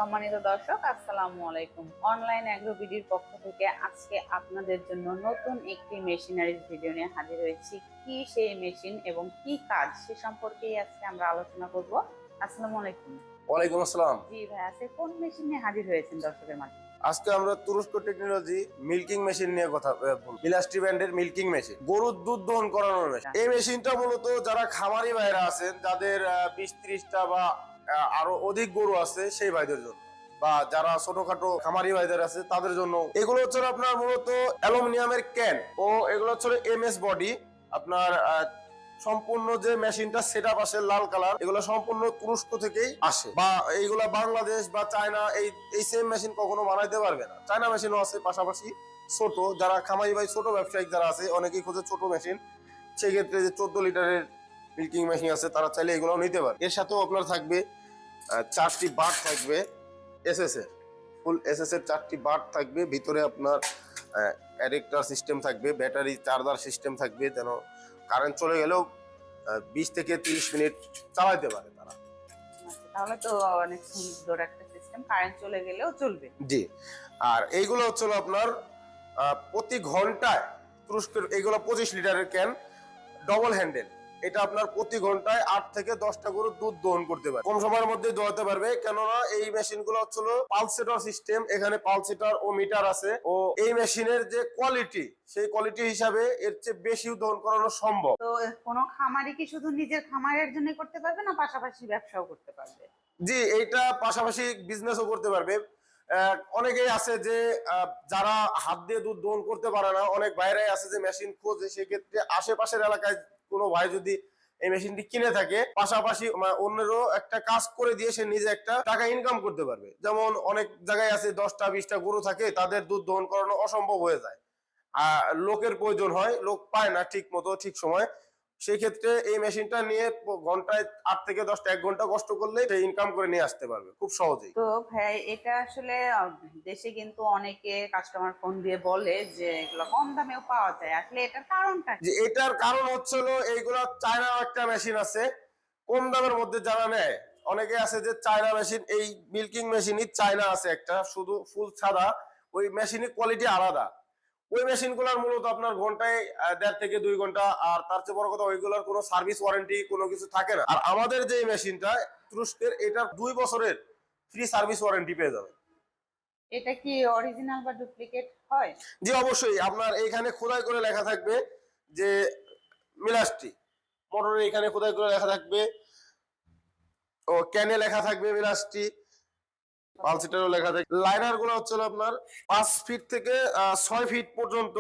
সম্মানিত দর্শক, আসসালামু আলাইকুম। অনলাইন অ্যাগ্রোবিডির পক্ষ থেকে আজকে আপনাদের জন্য নতুন একটি মেশিনারিজ ভিডিও নিয়ে হাজির হয়েছি। কি সেই মেশিন এবং কি কাজ সে সম্পর্কেই আজকে আমরা আলোচনা করব। আসসালামু আলাইকুম। ওয়ালাইকুম আসসালাম। জি ভাই, আজকে কোন মেশিন নিয়ে হাজির হয়েছেন দর্শকের মাঝে? আজকে আমরা তুরস্ক টেকনোলজি মিল্কিং মেশিন নিয়ে কথা বলবো। মিলাস্ট্রি ব্র্যান্ডের মিল্কিং মেশিন, গরুর দুধ দহন করানোর মেশিন। এই মেশিনটা মূলত যারা খামারি ভাইরা আছেন, যাদের 20-30টা বা আরো অধিক গরু আছে, সেই ভাইদের জন্য, বা যারা ছোটখাটো খামারি ভাইদের আছে তাদের জন্য। এগুলো হচ্ছে আপনার মূলত অ্যালুমিনিয়ামের ক্যান, ও এগুলো হচ্ছে এমএস বডি। আপনার সম্পূর্ণ যে মেশিনটা সেটআপ আসে লাল কালার, এগুলো সম্পূর্ণ তুরস্ক থেকেই আসে, বা এইগুলা বাংলাদেশ বা চায়না এই সেম মেশিন কখনো বানাইতে পারবে না। চায়না মেশিনও আছে পাশাপাশি ছোট, যারা খামারি ভাই ছোট ব্যবসায়িক যারা আছে, অনেকেই খোঁজে ছোট মেশিন, সেক্ষেত্রে যে 14 লিটারের মিল্কিং মেশিন আছে তারা চাইলে এগুলো নিতে পারে। এর সাথেও আপনার থাকবে 4টি বার থাকবে এসএস এর, ফুল এসএস এর 4টি বার থাকবে। ভিতরে আপনার অ্যাডাপ্টার সিস্টেম থাকবে, ব্যাটারি চার্জার সিস্টেম থাকবে, যেন কারেন্ট চলে গেলেও 20 থেকে 30 মিনিট চালাতে পারে তারা। তাহলে তো অনেক সুন্দর একটা সিস্টেম, কারেন্ট চলে গেলেও চলবে। জি। আর এইগুলো হচ্ছে আপনার প্রতি ঘন্টায় তুরস্কের, এইগুলো 25 লিটারের ক্যান, ডবল হ্যান্ডেল। এটা আপনার প্রতি ঘন্টায় 8 থেকে 10টা করে দুধ দহন করতে পারে, কম সময়ের মধ্যে দোয়াতে পারবে। কেননা এই মেশিনগুলো হচ্ছিল পালসেটর সিস্টেম, এখানে পালসেটর ও মিটার আছে, ও এই মেশিনের যে কোয়ালিটি, সেই কোয়ালিটি হিসাবে এর চেয়ে বেশি দহন করানো সম্ভব। তো কোনো খামারি কি শুধু নিজের খামারের জন্য করতে পারবে, না পাশাপাশি ব্যবসাও করতে পারবে? জি, এইটা পাশাপাশি বিজনেসও করতে পারবে। অনেকেই আছে যে যারা হাত দিয়ে দুধ দহন করতে পারে না, অনেক ভাইরাই আছে যে মেশিন খোঁজে, সেক্ষেত্রে আশেপাশের এলাকায় কোনো ভাই যদি এই মেশিনটি কিনে থাকে, পাশাপাশি অন্যেরও একটা কাজ করে দিয়ে সে নিজে একটা টাকা ইনকাম করতে পারবে। যেমন অনেক জায়গায় আছে 10টা-20টা গরু থাকে, তাদের দুধ দহন করানো অসম্ভব হয়ে যায়, লোকের প্রয়োজন হয়, লোক পায় না ঠিক মতো ঠিক সময়। সেই ক্ষেত্রে এই মেশিনটা নিয়ে ঘন্টায় 8 থেকে 10টা 1 ঘন্টা কষ্ট করলে সে ইনকাম করে নিয়ে আসতে পারবে খুব সহজেই। তো ভাই, এটা আসলে দেশে কিন্তু অনেকে কাস্টমার ফোন দিয়ে বলে যে এগুলো কম দামেও পাওয়া যায়, আসলে এটার কারণটা কি? যে এটার কারণ হচ্ছে হলো, এইগুলা চায়না একটা মেশিন আছে কম দামের মধ্যে যারা নেয়, অনেকে আছে যে চায়না মেশিন, এই মিল্কিং মেশিনই চায়না আছে একটা, শুধু ফুল সাদা, ওই মেশিনের কোয়ালিটি আলাদা। ওই মেশিন গুলার মূলত আপনার ঘন্টায় 1.5 থেকে 2 ঘন্টা, আর তার চেয়ে বড় কথা ওইগুলার কোনো সার্ভিস ওয়ারেন্টি কোনো কিছু থাকে না। আর আমাদের যে মেশিনটা তুরস্কের, এটার 2 বছরের ফ্রি সার্ভিস ওয়ারেন্টি পেয়ে যাবে। এটা কি অরিজিনাল বা ডুপ্লিকেট হয়? জি অবশ্যই, আপনার এইখানে খোদাই করে লেখা থাকবে যে মিলাস্ট্রি, মোটরে এখানে খোদাই করে লেখা থাকবে, ও ক্যানে লেখা থাকবে মিলাস্ট্রি, পালসেটারও লেখা থাকবে। লাইনার গুলো হচ্ছে আপনার 5 ফিট থেকে 6 ফিট পর্যন্ত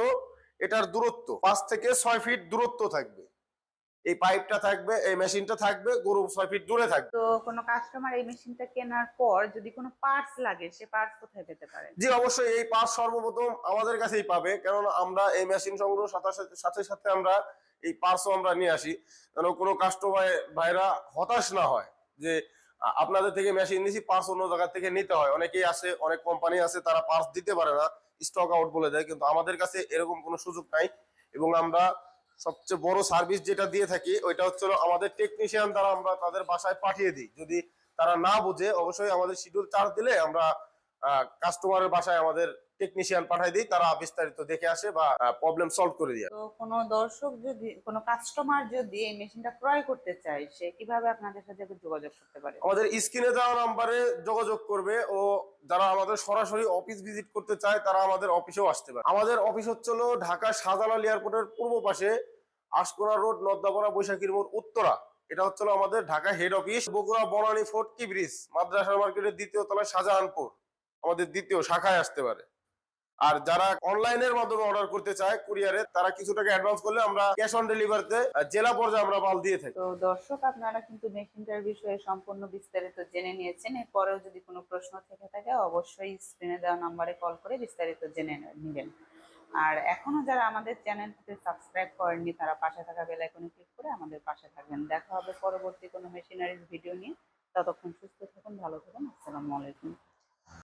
এটার দূরত্ব, 5 থেকে 6 ফিট দূরত্ব থাকবে। এই পাইপটা থাকবে, এই মেশিনটা থাকবে, গরু 6 ফিট দূরে থাকবে। তো কোনো কাস্টমার এই মেশিনটা কেনার পর যদি কোনো পার্টস লাগে, সে পার্টস কোথায় পেতে পারে? জি অবশ্যই, এই পার্টস সর্বপ্রথম আমাদের কাছেই পাবে, কেননা আমরা এই মেশিন সংগ্রহ সাথে সাথে আমরা এই পার্টসও আমরা নিয়ে আসি, যেন কোনো কাস্টমার ভাইরা হতাশ না হয় যে আপনাদের থেকে মেশিন নিয়েছি, পার্টস অন্য জায়গা থেকে নিতে হয়। অনেকেই আছে, অনেক কোম্পানি আছে তারা পার্টস দিতে পারে না, স্টক আউট বলে দেয়, কিন্তু আমাদের কাছে এরকম কোনো সুযোগ নাই। এবং আমরা সবচেয়ে বড় সার্ভিস যেটা দিয়ে থাকি, ওইটা হচ্ছে আমাদের টেকনিশিয়ান দ্বারা আমরা তাদের বাসায় পাঠিয়ে দিই। যদি তারা না বুঝে, অবশ্যই আমাদের শিডিউল চার্জ দিলে আমরা কাস্টমারের বাসায় আমাদের টেকনিশিয়ান পাঠাই দিই, তারা বিস্তারিত দেখে আসে বা প্রবলেম সলভ করে দিয়ে। তো কোনো দর্শক যদি, কোনো কাস্টমার যদি এই মেশিনটা ক্রয় করতে চায়, সে কিভাবে আপনাদের সাথে যোগাযোগ করতে পারে? আমাদের স্ক্রিনে দেওয়া নাম্বারে যোগাযোগ করবে, ও যারা আমাদের সরাসরি অফিস ভিজিট করতে চায় তারা আমাদের অফিসেও আসতে পারে। আমাদের অফিস হচ্ছে ঢাকা শাহজালাল এয়ারপোর্টের পূর্ব পাশে, আশকোনা রোড, নদ্দাপাড়া, বৈশাখীর মোড়, উত্তরা। এটা হচ্ছে আমাদের Dhaka head office. Bogura Banani fort কি ব্রিজ, মাদ্রাসা মার্কেটের 2য় তলায় শাহজাহানপুর আমাদের 2য় শাখায় আসতে পারে। আর যারা অনলাইনের মাধ্যমে অর্ডার করতে চায় কুরিয়ারে, তারা কিছু টাকা অ্যাডভান্স করলে আমরা ক্যাশ অন ডেলিভারিতে জেলা পর্যায়ে আমরা মাল দিয়ে থাকি। তো দর্শক, আপনারা কিন্তু মেশিনটার বিষয়ে সম্পূর্ণ বিস্তারিত জেনে নিয়েছেন। এরপরেও যদি কোনো প্রশ্ন থেকে থাকে, অবশ্যই স্ক্রিনে দেওয়া নাম্বারে কল করে বিস্তারিত জেনে নেবেন। আর এখনো যারা আমাদের চ্যানেলটিতে সাবস্ক্রাইব করেননি, তারা পাশে থাকা বেল আইকনে ক্লিক করে আমাদের পাশে থাকবেন। দেখা হবে পরবর্তী কোনো মেশিনারিজ ভিডিও নিয়ে। ততক্ষণ সুস্থ থাকুন, ভালো থাকুন। আসসালামু আলাইকুম।